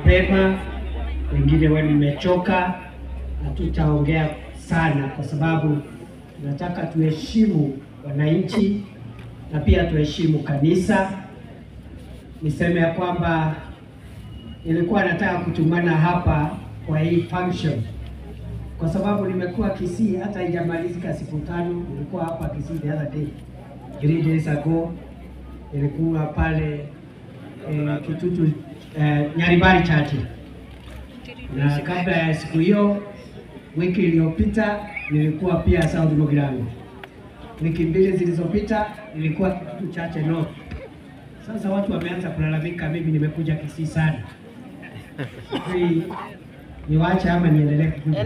mapema, wengine wenu mmechoka. Hatutaongea sana kwa sababu nataka tuheshimu wananchi na pia tuheshimu kanisa. Niseme ya kwamba nilikuwa nataka kutumana hapa kwa hii function kwa sababu nimekuwa Kisii hata haijamalizika siku 5. Nilikuwa hapa Kisii the other day, 3 days ago. Nilikuwa pale Kitutu Nyaribari Church, na kabla ya siku hiyo wiki iliyopita nilikuwa pia South Mugirango. Wiki 2 zilizopita nilikuwa Kitutu Church North. Sasa watu wameanza kulalamika mimi nimekuja Kisii sana. Niwache ama niendelee kufika?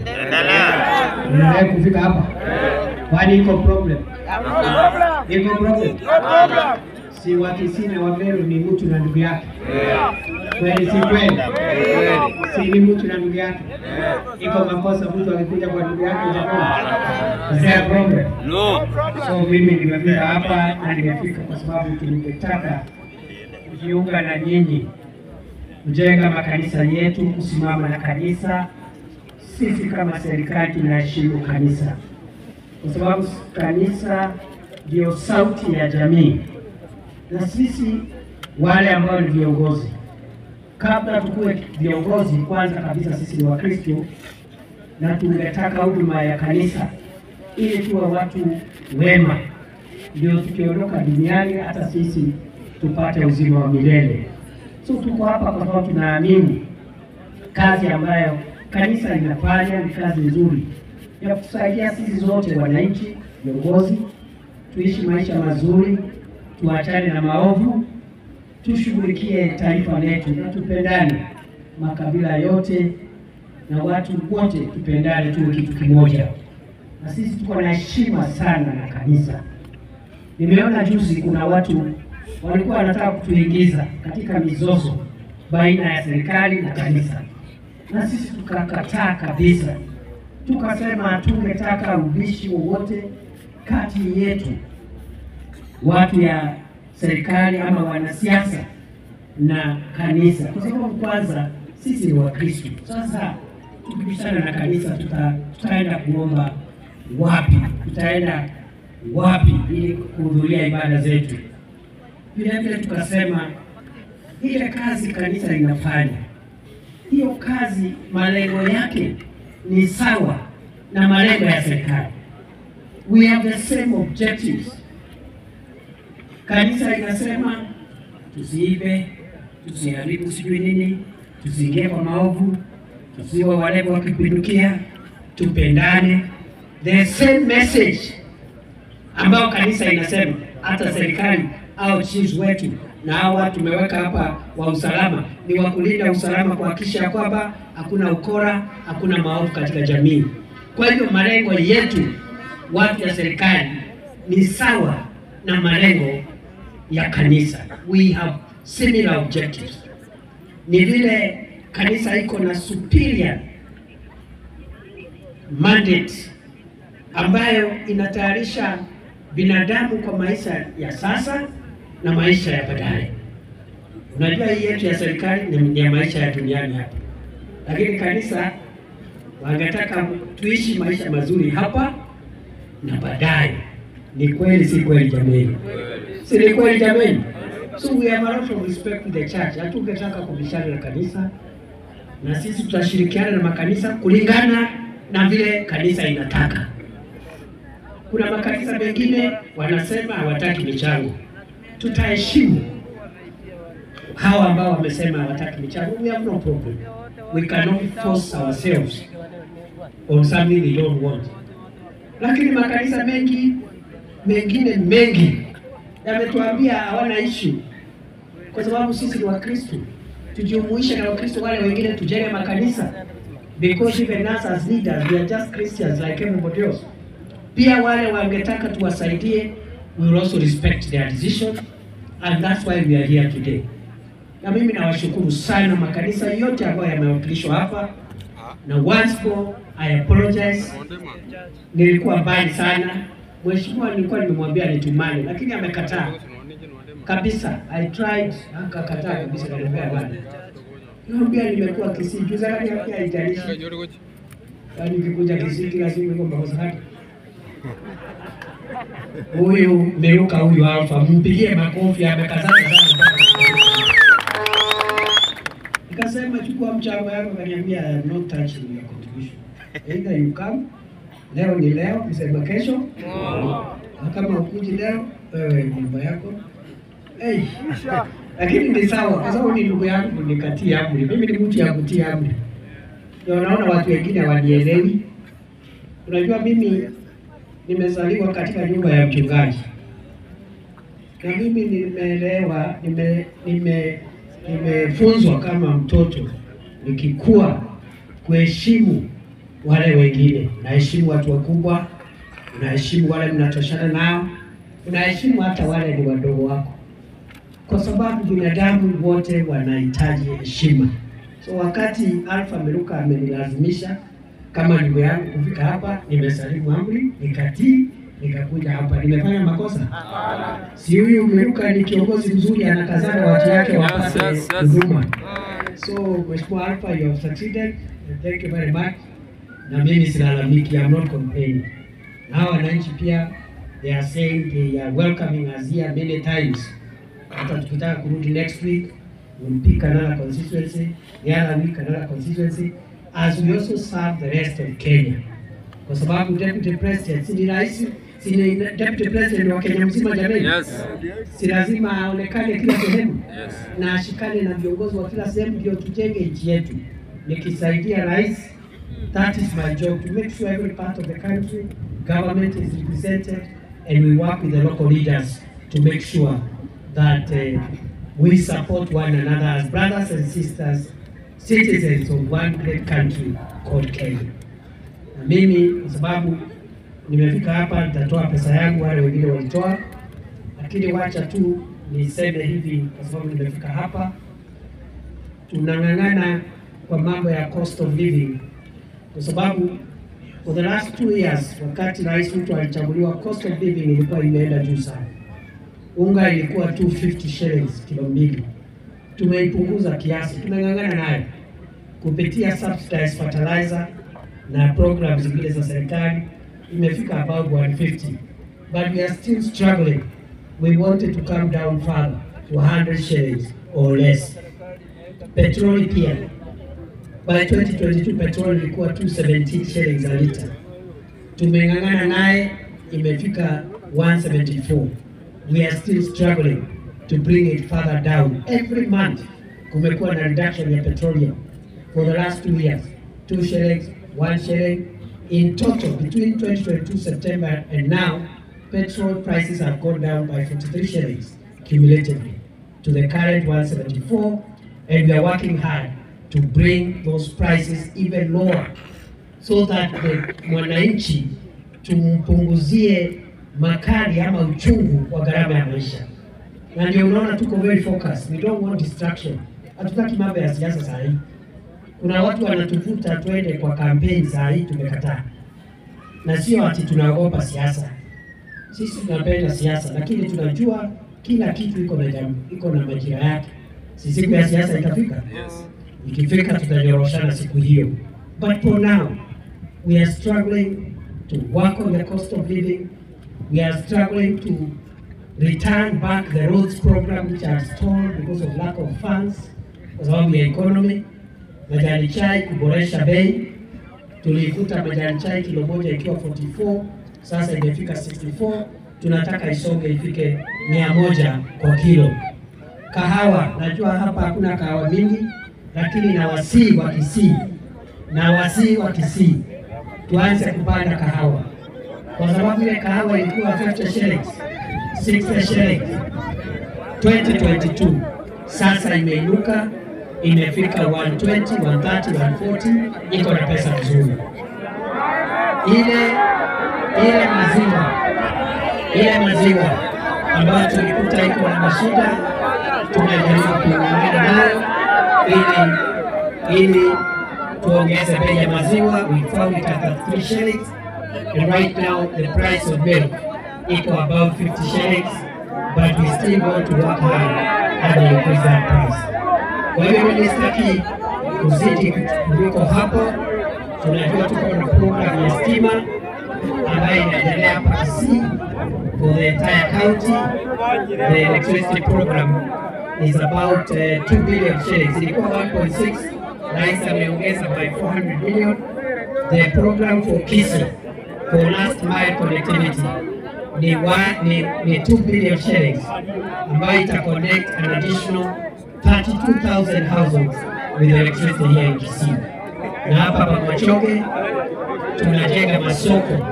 Endelea kufika hapa. Kwani iko problem? Iko problem. Si Wakisii na Wameru ni mtu na ndugu yake. Kweli si kweli? Si ni mtu na ndugu yake. Iko makosa mtu akikuja kwa ndugu yake jamaa. Is there a problem? No. So mimi nimefika hapa na nimefika kwa sababu tunataka kujiunga na nyinyi kujenga makanisa yetu, kusimama na kanisa. Sisi kama serikali tunaheshimu kanisa kwa sababu kanisa ndio sauti ya jamii, na sisi wale ambao ni viongozi, kabla tukue viongozi, kwanza kabisa sisi ni Wakristo na tungetaka huduma ya kanisa ili tuwe watu wema, ndio tukiondoka duniani hata sisi tupate uzima wa milele. So tuko hapa kwa sababu tunaamini kazi ambayo kanisa linafanya ni kazi nzuri ya kusaidia sisi zote wananchi, viongozi, tuishi maisha mazuri, tuachane na maovu, tushughulikie taifa letu na tupendane, makabila yote na watu wote tupendane, tuwe kitu kimoja. Na sisi tuko na heshima sana na kanisa. Nimeona juzi kuna watu walikuwa wanataka kutuingiza katika mizozo baina ya serikali na kanisa, na sisi tukakataa kabisa. Tukasema hatungetaka ubishi wowote kati yetu, watu ya serikali ama wanasiasa na kanisa, kwa sababu kwanza sisi ni Wakristo. Sasa tukibishana na kanisa tutaenda kuomba wapi? Tutaenda wapi ili kuhudhuria ibada zetu? Vile vile tukasema ile kazi kanisa linafanya, hiyo kazi malengo yake ni sawa na malengo ya serikali. We have the same objectives. Kanisa linasema tusiibe, tusiharibu sijui nini, tusiingie kwa maovu, tusiwe walevi wa kupindukia, tupendane. The same message ambao kanisa inasema, hata serikali au chiefs wetu na hao watu tumeweka hapa wa usalama ni wa kulinda usalama, kuhakikisha kwamba hakuna ukora, hakuna maovu katika jamii. Kwa hivyo malengo yetu watu ya serikali ni sawa na malengo ya kanisa. We have similar objectives. Ni vile kanisa iko na superior mandate ambayo inatayarisha binadamu kwa maisha ya sasa na maisha ya baadaye. Unajua hii yetu ya serikali ni ya maisha ya duniani hapa, lakini kanisa wangetaka tuishi maisha mazuri hapa na baadaye. Ni kweli si kweli jamani? Si ni kweli jamani? So we have a lot of respect to the church. Hatungetaka kubishana na kanisa, na sisi tutashirikiana na makanisa kulingana na vile kanisa inataka. Kuna makanisa mengine wanasema hawataki michango. Tutaheshimu hawa ambao wamesema hawataki michango. We have no problem. We cannot force ourselves on something we don't want. Lakini makanisa mengine mengi yametuambia hawana issue, kwa sababu sisi ni Wakristo. Tujumuishe na Wakristo wale wengine, tujenge makanisa, because even us as leaders we are just Christians like everybody else. Pia wale wangetaka tuwasaidie, we will also respect their decision, and that's why we are here today. Na mimi nawashukuru sana makanisa yote ambayo yamewakilishwa hapa, na once more I apologize. Nilikuwa mbali sana. Mheshimiwa nilikuwa nimemwambia nitumane, lakini amekataa kabisa. I tried, akakataa kabisa, kanipea bwana. Naambia nimekuwa Kisii, juza kati haijalishi. Yaani ukikuja Kisii kila siku iko makosa hata. Huyu Meruka huyu Alpha, mpigie makofi, amekazana sana. Nikasema chukua mchango yako, akaniambia no touching your contribution. Either you come, leo ni leo, nisema kesho. Kama ukuji leo, wewe nyumba yako. Lakini ni sawa, kwa sababu ni ndugu yangu, nikatia amri. Mimi ni mtu ya kutia amri. Ndio naona watu wengine wanielewi. Unajua mimi nimezaliwa katika nyumba ya mchungaji. Na mimi nimeelewa, nimefunzwa kama mtoto nikikua kuheshimu wale wengine. Unaheshimu watu wakubwa, unaheshimu wale mnatoshana nao, unaheshimu hata wale ni wadogo wako. Kwa sababu binadamu wote wanahitaji heshima. So wakati Alpha Meruka amenilazimisha kama ndugu yangu kufika hapa, nimesalimu amri, nikatii, nikakuja hapa. Nimefanya makosa? Si huyu Meruka ni kiongozi mzuri, anakazana watu yake wapate huduma. So Mheshimiwa Alpha, you have succeeded. Thank you very much. Na mimi silalamiki, I'm not complaining. Na wananchi pia, they are saying they are welcoming us here many times. Hata tukitaka kurudi next week, we'll pick another constituency, the other week another constituency, as we also serve the rest of Kenya. Kwa sababu Deputy President, si rais, si Deputy President wa Kenya mzima jamani. Yes. Si lazima aonekane kila sehemu. Yes. Na ashikane na viongozi wa kila sehemu ndio tujenge nchi yetu. Nikisaidia rais, that is my job, to make sure every part of the country, government is represented, and we work with the local leaders to make sure that we support one another as brothers and sisters, citizens of one great country called Kenya. Na mimi kwa sababu nimefika hapa, nitatoa pesa yangu, wale wengine walitoa, lakini wacha tu niseme hivi, kwa sababu nimefika hapa, tunang'ang'ana kwa mambo ya cost of living, kwa sababu for the last 2 years wakati Rais Ruto alichaguliwa, cost of living ilikuwa imeenda juu sana. Unga ilikuwa 250 shillings kilo mbili. Tumeipunguza kiasi, tumeng'ang'ana nayo kupitia subsidized fertilizer na programs zingine za serikali, imefika about 150. But we are still struggling. We wanted to come down further to 100 shillings or less. Petrol pia, by 2022 petrol ilikuwa 217 shillings a liter. Tumeng'ang'ana naye, imefika 174. We are still struggling to bring it further down. Every month, kumekuwa na reduction ya petroleum for the last 2 years. 2 shillings, 1 shilling. In total, between 2022 September and now, petrol prices have gone down by 53 shillings cumulatively to the current 174, and we are working hard to bring those prices even lower so that the mwananchi tumpunguzie makali ama uchungu wa gharama ya maisha. Na ndio unaona tuko very focused. We don't want distraction. Hatutaki mambo ya siasa saa hii. Kuna watu wanatuvuta twende kwa campaign saa hii, tumekataa. Na sio ati tunaogopa siasa. Sisi tunapenda siasa, lakini tunajua kila kitu iko na majira yake. Si siku ya siasa itafika? Yes. Ikifika tutanyoroshana siku hiyo. But for now, we are struggling to work on the cost of living. We are struggling to return back the roads program which are stalled because of lack of funds, kwa sababu ya economy. Majani chai kuboresha bei. Tulikuta majani chai kilo moja ikiwa 44, sasa imefika 64. Tunataka isonge ifike 100 kwa kilo. Kahawa, najua hapa hakuna kahawa mingi, lakini na wasii wa Kisii tuanze kupanda kahawa. Kwa sababu ile kahawa ilikuwa 50 shillings, 60 shillings 2022, sasa imeinuka, imefika 120, 130, 140, iko na pesa nzuri. Ile maziwa ambayo tulikuta iko na mashida, tunajaribu kuungana nayo ili tuongeze bei ya maziwa. We found it at 3 shillings, and right now the price of milk is about 50 shillings, but we still want to work hard and increase that price. Kwa hiyo mimi sitaki kuzidi kuliko hapo. Tunajua tuko na program ya stima ambayo inaendelea hapa Kisii for the entire county. The electricity program is about 2 billion shillings. Ilikuwa 1.6, Rais ameongeza by 400 million. The program for Kisii for last mile connectivity ni 2 billion shillings ambayo ita connect an additional 32,000 households with electricity here in Kisii. Na hapa Machoge tunajenga masoko.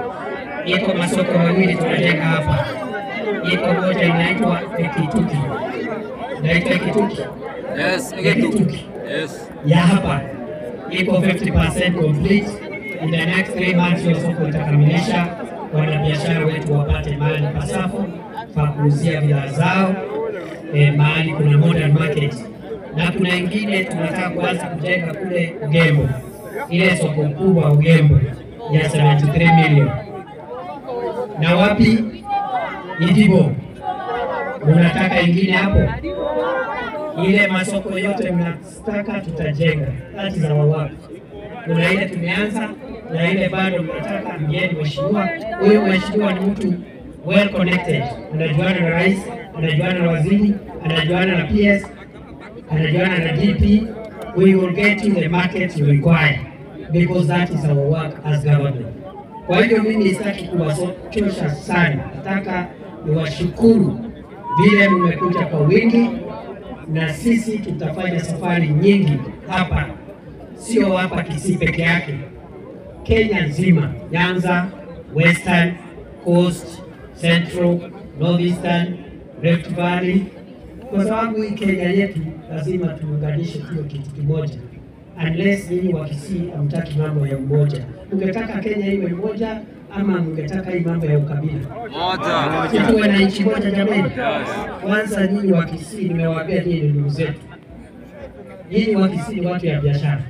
Iko masoko mawili tunajenga hapa. Iko moja inaitwa Ekituki. Inaitwa Ekituki. Yes, Ekituki. Yes. Ya hapa iko 50% complete. In the next 3 months hiyo soko itakamilisha, wanabiashara wetu wapate mahali pasafu pa kuuzia bidhaa zao. Mahali kuna modern market. Na kuna ingine tunataka kuanza kujenga kule Ugembo. Ile soko kubwa Ugembo ya 73 million. Na wapi? Idibo. Unataka ingine hapo? Ile masoko yote mnataka tutajenga. That is our work. Kuna ile tumeanza na ile bado mnataka mgeni mheshimiwa. Huyu mheshimiwa ni mtu well connected. Anajuana na rais, anajuana na waziri, anajuana na PS, anajuana na DP. We will get you the market you require because that is our work as government. Kwa hiyo mimi sitaki kuwachosha sana. Nataka niwashukuru vile mmekuja kwa wingi, na sisi tutafanya safari nyingi hapa, sio hapa Kisii peke yake, Kenya nzima, Nyanza, Western, Coast, Central, Northeastern, Rift Valley. Kwa sababu hii Kenya yetu lazima tuunganishe hiyo kitu kimoja. Unless nyinyi wa Kisii hamtaki mambo ya umoja. Ungetaka Kenya iwe moja ama ungetaka hii mambo ya ukabila? Moja. Tuwe na nchi moja jamani. Kwanza nyinyi wa Kisii nimewaambia nyinyi ndugu zetu. Nyinyi wa Kisii ni watu ya biashara.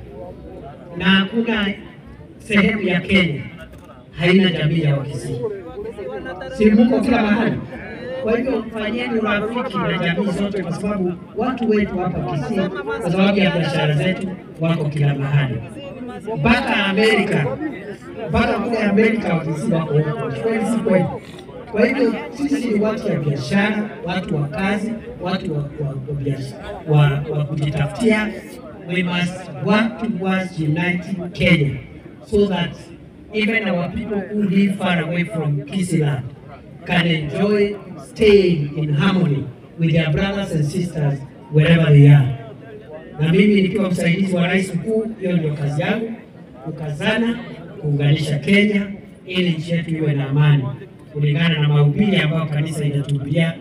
Na hakuna sehemu ya Kenya haina jamii ya Wakisii. Si mko kila mahali. Kwa hivyo fanyeni urafiki na jamii zote, kwa sababu watu wetu hapa Kisii kwa sababu ya biashara zetu wako kila mahali. Mpaka Amerika, mpaka kule Amerika Wakisii wako huko. Kweli si kweli? Kwa hivyo sisi ni watu ya biashara, watu wa kazi, watu wa kujitafutia. We must work towards uniting Kenya so that even our people who live far away from Kisii land can enjoy staying in harmony with their brothers and sisters wherever they are. Na mimi nikiwa msaidizi wa rais mkuu, hiyo ndio kazi yangu, kukazana kuunganisha Kenya ili nchi yetu iwe na amani, kulingana na mahubiri ambayo kanisa inatuhubiria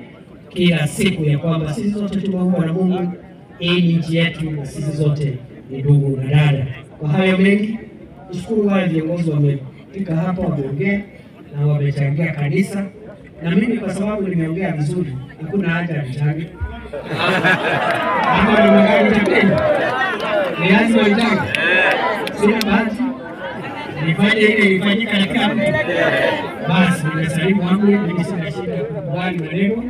kila siku ya kwamba sisi zote tumeumbwa na Mungu ili nchi yetu na sisi zote ni ndugu na dada. Kwa hayo mengi, nishukuru wale viongozi wamefika hapa, wameongea na wamechangia kanisa. Na mimi kwa sababu nimeongea vizuri, hakuna haja ya mchango. Hapa ni magari mtakeni. Ni lazima mchango. Sina bahati. Nifanye ile ifanyika na kila mtu. Basi nimesalimu wangu, mimi sina shida kukubali maneno.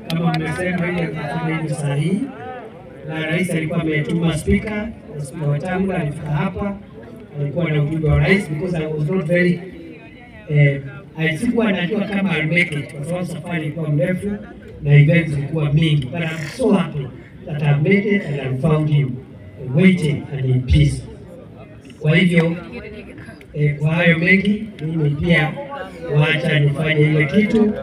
Kama mmesema ile kufanya hiyo sahihi. Na rais alikuwa ametuma speaker, Spika Wetangula alifika hapa. Alikuwa na ujumbe wa rais because I was not very sikuwa najua kama I'll make it kwa sababu safari ilikuwa mrefu na events zilikuwa mingi, but I'm so happy that I made it and I found you waiting and in peace. Kwa hivyo kwa hayo mengi, mimi pia waacha nifanye ile kitu,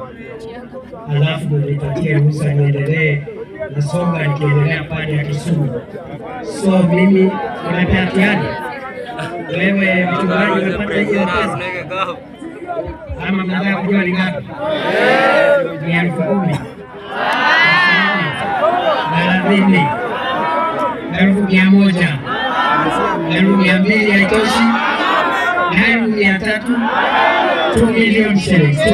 alafu nipatie ruhusa niendelee na songa nikiendelea pale ya Kisumu. So mimi unapatiana wewe mchungaji unapata hiyo pesa ama mnataka kujua ni ngapi? Ni 10,000. 30,000. 1,100. 200,000 haitoshi. 300. 2 million shillings. 2 million shillings.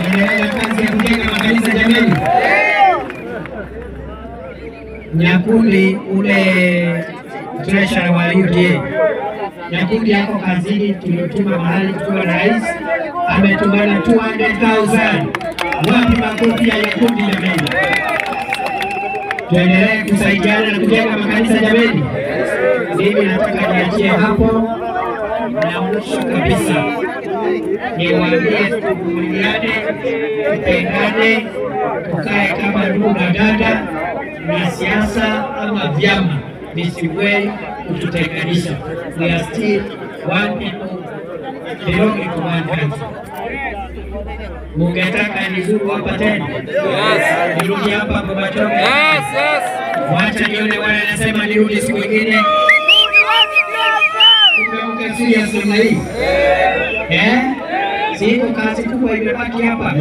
Endelea kazi ya kujenga makanisa jamani. Nyakundi ule treasurer wa UDA. Nyakundi yako kazini, tuliotuma mahali tukiwa na rais, ametumana 200,000. Wapi makofi ya Nyakundi jamani? tuendelee kusaidiana na kujenga makanisa jameni. Mimi nataka niachie hapo, na mwisho kabisa niwaambie tuvumiliane, tupendane, tukae kama ndugu na dada, na siasa ama vyama visiwe kututenganisha. We are still one people belonging to one country. Mungetaka nizuru hapa tena? Yes. Nirudi hapa kwa Machonge? Yes, yes. Wacha nione wale anasema nirudi siku nyingine. Kumbe serious namna hii. Siku kazi kubwa imebaki hapa.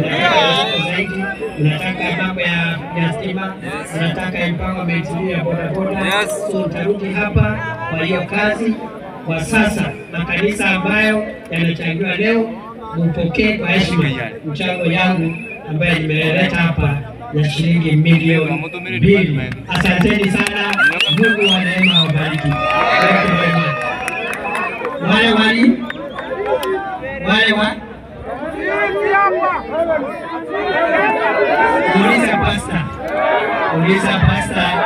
Zaidi unataka mambo ya stima, unataka empowerment ya bodaboda. So utarudi hapa kwa hiyo kazi. Kwa sasa makanisa ambayo yanachangiwa leo mpokee kwa heshima mchango yangu ambaye nimeleta hapa ya shilingi milioni 2. Asanteni sana. Mungu wa neema awabariki. Wale Uliza pasta.